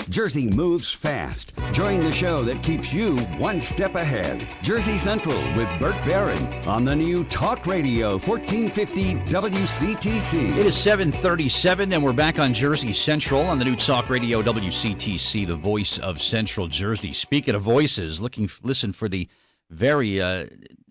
Jersey moves fast. Join the show that keeps you one step ahead. Jersey Central with Bert Barron on the new Talk Radio 1450 WCTC. It is 7:37, and we're back on Jersey Central on the new Talk Radio WCTC, the voice of Central Jersey. Speaking of voices, listen for the very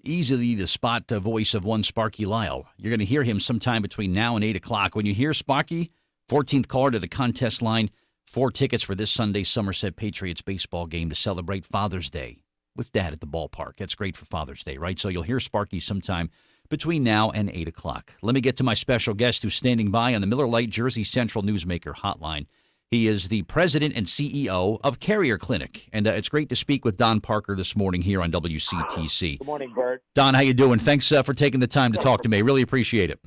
easily to spot voice of one Sparky Lyle. You're going to hear him sometime between now and 8 o'clock. When you hear Sparky, 14th caller to the contest line, 4 tickets for this Sunday's Somerset Patriots baseball game to celebrate Father's Day with Dad at the ballpark. That's great for Father's Day, right? So you'll hear Sparky sometime between now and 8 o'clock. Let me get to my special guest who's standing by on the Miller Lite Jersey Central Newsmaker hotline. He is the president and CEO of Carrier Clinic, and it's great to speak with Don Parker this morning here on WCTC. Good morning, Bert. Don, how you doing? Thanks for taking the time to talk to me. Really appreciate it.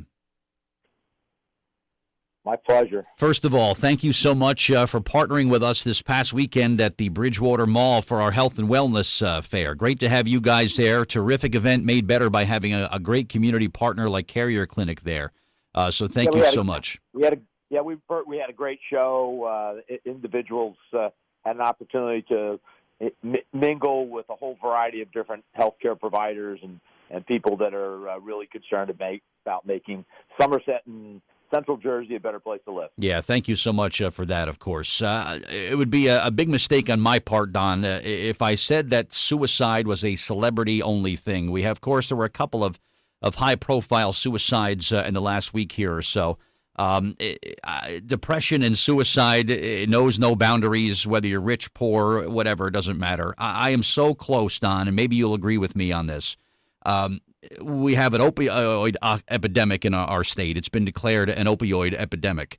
My pleasure. First of all, thank you so much for partnering with us this past weekend at the Bridgewater Mall for our health and wellness fair. Great to have you guys there. Terrific event made better by having a great community partner like Carrier Clinic there. So thank you so much. We had a great show. Individuals had an opportunity to mingle with a whole variety of different healthcare providers and people that are really concerned about making Somerset and Central Jersey a better place to live. Yeah, thank you so much for that, of course. It would be a big mistake on my part, Don, if I said that suicide was a celebrity-only thing. Of course, there were a couple of high-profile suicides in the last week here or so. Depression and suicide, it knows no boundaries, whether you're rich, poor, whatever, it doesn't matter. I am so close, Don, and maybe you'll agree with me on this. We have an opioid epidemic in our state. It's been declared an opioid epidemic.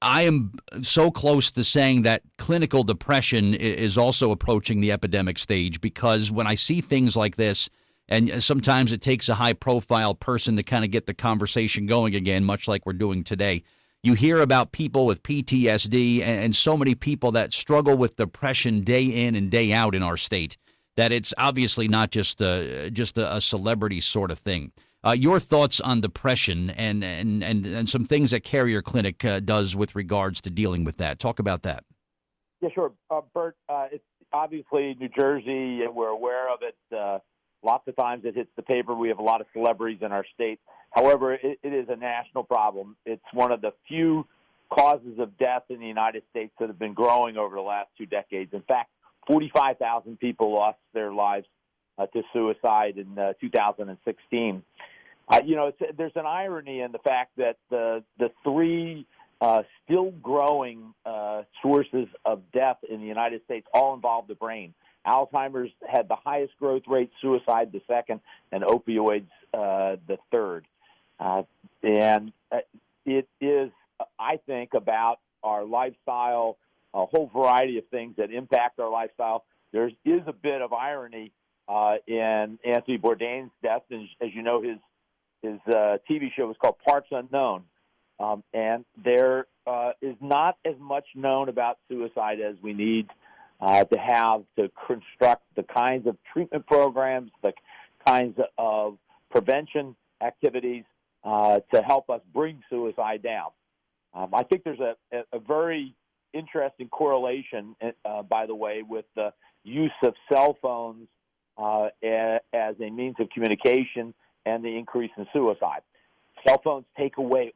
I am so close to saying that clinical depression is also approaching the epidemic stage, because when I see things like this, and sometimes it takes a high-profile person to kind of get the conversation going again, much like we're doing today, you hear about people with PTSD and so many people that struggle with depression day in and day out in our state, that it's obviously not just a celebrity sort of thing. Your thoughts on depression and some things that Carrier Clinic does with regards to dealing with that. Talk about that. Yeah, sure. Bert, it's obviously New Jersey, and we're aware of it. Lots of times it hits the paper. We have a lot of celebrities in our state. However, it is a national problem. It's one of the few causes of death in the United States that have been growing over the last 2 decades. In fact, 45,000 people lost their lives to suicide in 2016. There's an irony in the fact that the 3 still growing sources of death in the United States all involve the brain. Alzheimer's had the highest growth rate, suicide the second, and opioids the third. And it is, I think, about our lifestyle, a whole variety of things that impact our lifestyle. There is a bit of irony in Anthony Bourdain's death. As you know, his TV show was called Parts Unknown. And there is not as much known about suicide as we need to have to construct the kinds of treatment programs, the kinds of prevention activities to help us bring suicide down. I think there's a very interesting correlation, by the way, with the use of cell phones as a means of communication and the increase in suicide. Cell phones take away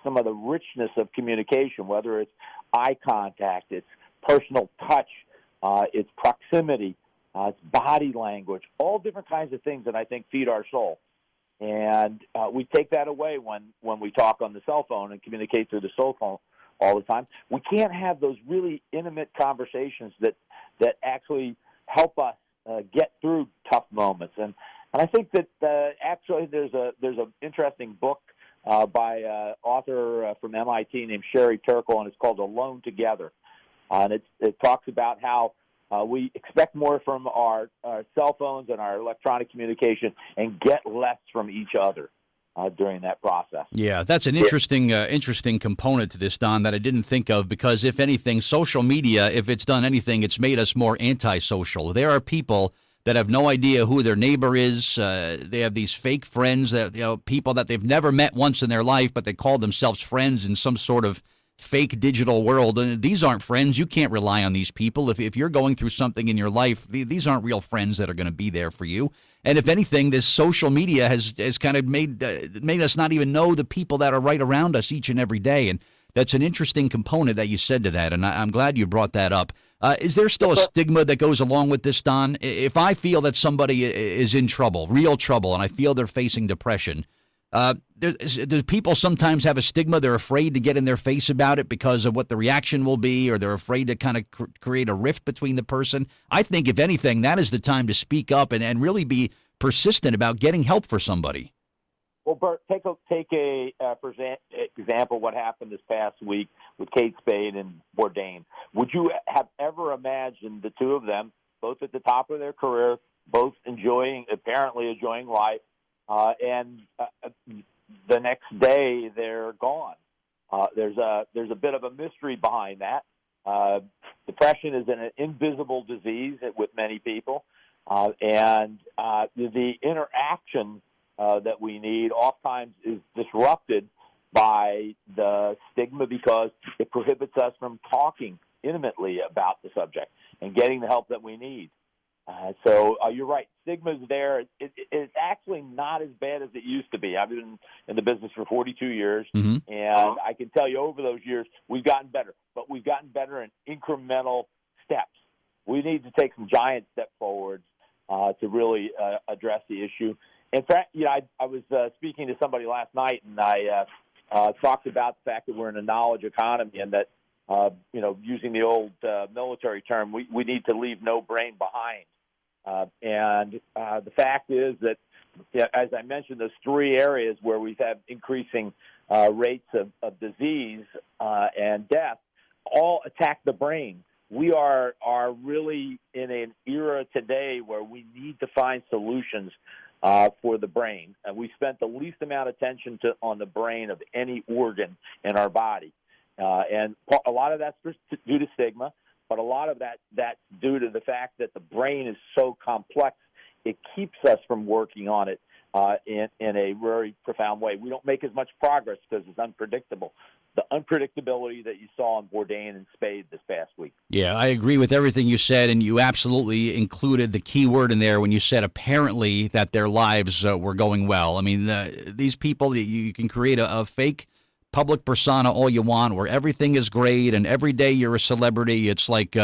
some of the richness of communication, whether it's eye contact, it's personal touch, it's proximity, it's body language, all different kinds of things that I think feed our soul. And we take that away when we talk on the cell phone and communicate through the cell phone all the time. We can't have those really intimate conversations that actually help us get through tough moments. And I think that actually there's an interesting book by an author from MIT named Sherry Turkle, and it's called Alone Together. And it talks about how we expect more from our cell phones and our electronic communication and get less from each other during that process. Yeah, that's an interesting component to this, Don, that I didn't think of, because if anything, social media, if it's done anything, it's made us more antisocial. There are people that have no idea who their neighbor is. They have these fake friends, that people that they've never met once in their life, but they call themselves friends in some sort of fake digital world. And these aren't friends. You can't rely on these people. If you're going through something in your life, these aren't real friends that are going to be there for you. And if anything, this social media has kind of made us not even know the people that are right around us each and every day. And that's an interesting component that you said to that, and I'm glad you brought that up. Is there still a stigma that goes along with this, Don? If I feel that somebody is in trouble, real trouble, and I feel they're facing depression, do people sometimes have a stigma? They're afraid to get in their face about it because of what the reaction will be, or they're afraid to kind of create a rift between the person. I think, if anything, that is the time to speak up and really be persistent about getting help for somebody. Well, Bert, take for example, what happened this past week with Kate Spade and Bourdain. Would you have ever imagined the two of them, both at the top of their career, both apparently enjoying life, and the next day they're gone? There's a bit of a mystery behind that. Depression is an invisible disease with many people, and the interaction that we need oftentimes is disrupted by the stigma because it prohibits us from talking intimately about the subject and getting the help that we need. So you're right. Stigma's there. It's actually not as bad as it used to be. I've been in the business for 42 years, and I can tell you over those years we've gotten better. But we've gotten better in incremental steps. We need to take some giant step forwards to really address the issue. In fact, I was speaking to somebody last night, and I talked about the fact that we're in a knowledge economy, and that using the old military term, we need to leave no brain behind. And the fact is that, as I mentioned, those three areas where we've had increasing rates of disease and death all attack the brain. We are really in an era today where we need to find solutions for the brain. And we spent the least amount of attention on the brain of any organ in our body. And a lot of that's due to stigma, but a lot of that's due to the fact that the brain is so complex, it keeps us from working on it in a very profound way. We don't make as much progress because it's unpredictable. The unpredictability that you saw in Bourdain and Spade this past week. Yeah, I agree with everything you said, and you absolutely included the key word in there when you said apparently that their lives were going well. I mean, these people, you can create a fake public persona all you want where everything is great and every day you're a celebrity. It's like,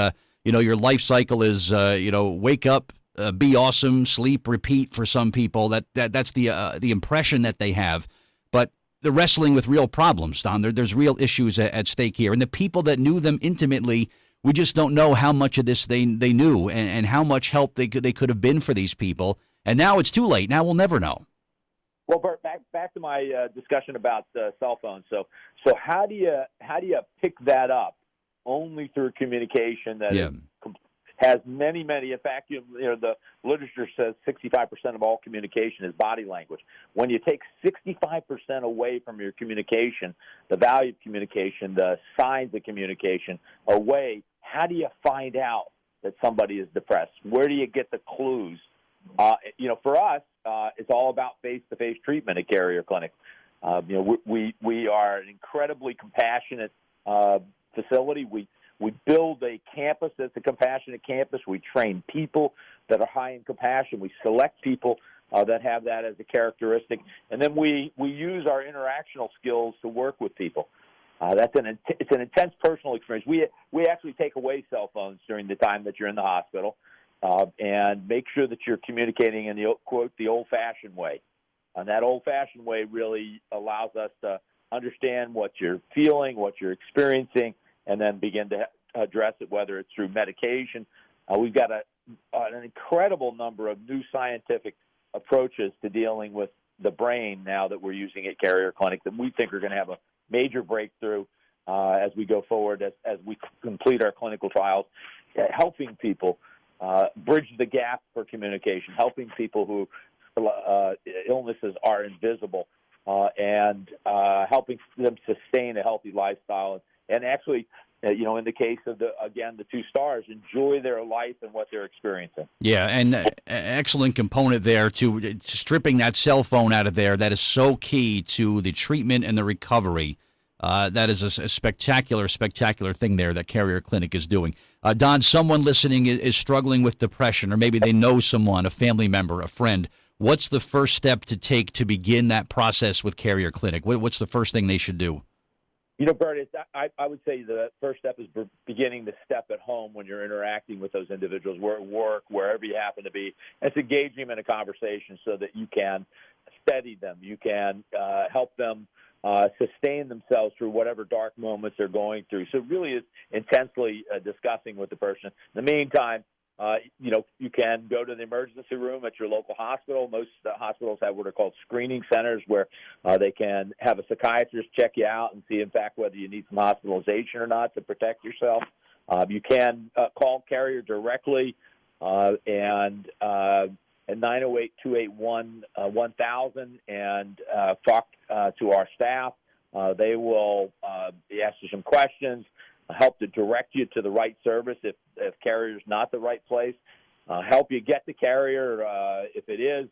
your life cycle is, wake up, be awesome, sleep, repeat for some people. That's the impression that they have. But they're wrestling with real problems, Don. There's real issues at stake here. And the people that knew them intimately, we just don't know how much of this they knew and how much help they could have been for these people. And now it's too late. Now we'll never know. Well, Bert, back to my discussion about cell phones. So how do you pick that up? Only through communication that has many. In fact, the literature says 65% of all communication is body language. When you take 65% away from your communication, the value of communication, the signs of communication away, how do you find out that somebody is depressed? Where do you get the clues? For us, it's all about face-to-face treatment at Carrier Clinic. We are an incredibly compassionate facility. We build a campus that's a compassionate campus. We train people that are high in compassion. We select people that have that as a characteristic. And then we use our interactional skills to work with people. It's an intense personal experience. We actually take away cell phones during the time that you're in the hospital and make sure that you're communicating in the old-fashioned way. And that old-fashioned way really allows us to understand what you're feeling, what you're experiencing, and then begin to address it, whether it's through medication. We've got an incredible number of new scientific approaches to dealing with the brain now that we're using at Carrier Clinic that we think are going to have a major breakthrough as we go forward, as we complete our clinical trials, helping people bridge the gap for communication, helping people who illnesses are invisible, and helping them sustain a healthy lifestyle. And actually, in the case of the two stars, enjoy their life and what they're experiencing. Yeah, and excellent component there to stripping that cell phone out of there. That is so key to the treatment and the recovery. That is a spectacular, spectacular thing there that Carrier Clinic is doing. Don, someone listening is struggling with depression, or maybe they know someone, a family member, a friend. What's the first step to take to begin that process with Carrier Clinic? What's the first thing they should do? Bert, I would say the first step is beginning the step at home when you're interacting with those individuals, where at work, wherever you happen to be. It's engaging them in a conversation so that you can steady them. You can help them sustain themselves through whatever dark moments they're going through. So it really is intensely discussing with the person. In the meantime, you can go to the emergency room at your local hospital. Most hospitals have what are called screening centers where they can have a psychiatrist check you out and see, in fact, whether you need some hospitalization or not to protect yourself. You can call Carrier directly and at 908-281-1000 and talk to our staff. They will ask you some questions, help to direct you to the right service if Carrier's not the right place, help you get the Carrier if it is,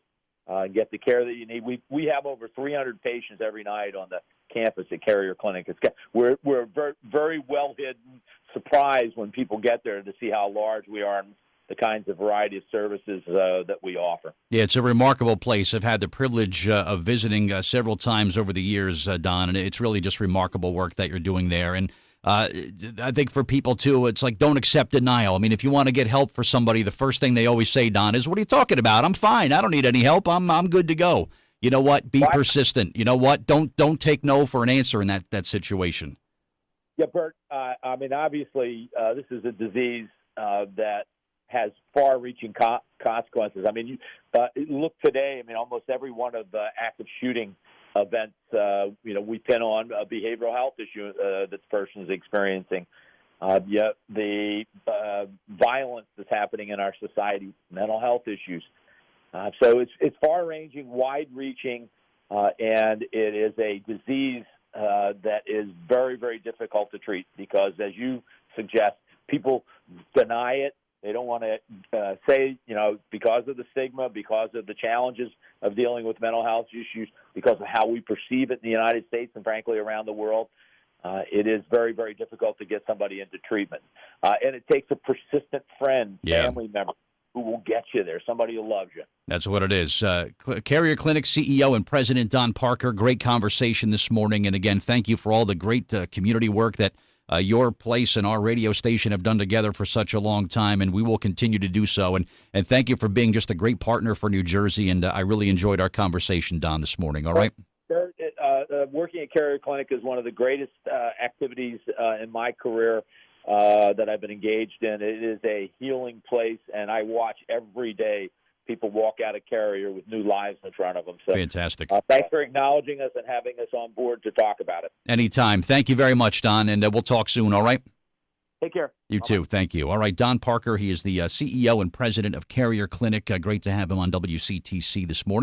get the care that you need. We have over 300 patients every night on the campus at Carrier Clinic. We're very, very well hidden, surprised when people get there to see how large we are and the kinds of variety of services that we offer. Yeah, it's a remarkable place. I've had the privilege of visiting several times over the years, Don, and it's really just remarkable work that you're doing there. And I think for people, too, it's like don't accept denial. I mean, if you want to get help for somebody, the first thing they always say, Don, is, what are you talking about? I'm fine. I don't need any help. I'm good to go. You know what? Be persistent. You know what? Don't take no for an answer in that situation. Yeah, Bert, I mean, obviously, this is a disease that has far-reaching consequences. I mean, you look today, I mean, almost every one of the active shooting events, we pin on a behavioral health issue that the person is experiencing. Yet the violence that's happening in our society, mental health issues. So it's far-ranging, wide-reaching, and it is a disease that is very, very difficult to treat because, as you suggest, people deny it. They don't want to say, because of the stigma, because of the challenges of dealing with mental health issues, because of how we perceive it in the United States and, frankly, around the world. It is very, very difficult to get somebody into treatment. And it takes a persistent friend, family member, who will get you there, somebody who loves you. That's what it is. Carrier Clinic CEO and President Don Parker, great conversation this morning. And, again, thank you for all the great community work that your place and our radio station have done together for such a long time, and we will continue to do so. And thank you for being just a great partner for New Jersey, and I really enjoyed our conversation, Don, this morning. All right? Working at Carrier Clinic is one of the greatest activities in my career that I've been engaged in. It is a healing place, and I watch every day people walk out of Carrier with new lives in front of them. So, fantastic. Thanks for acknowledging us and having us on board to talk about it. Anytime. Thank you very much, Don, and we'll talk soon, all right? Take care. You too. Thank you. All right, Don Parker, he is the CEO and president of Carrier Clinic. Great to have him on WCTC this morning.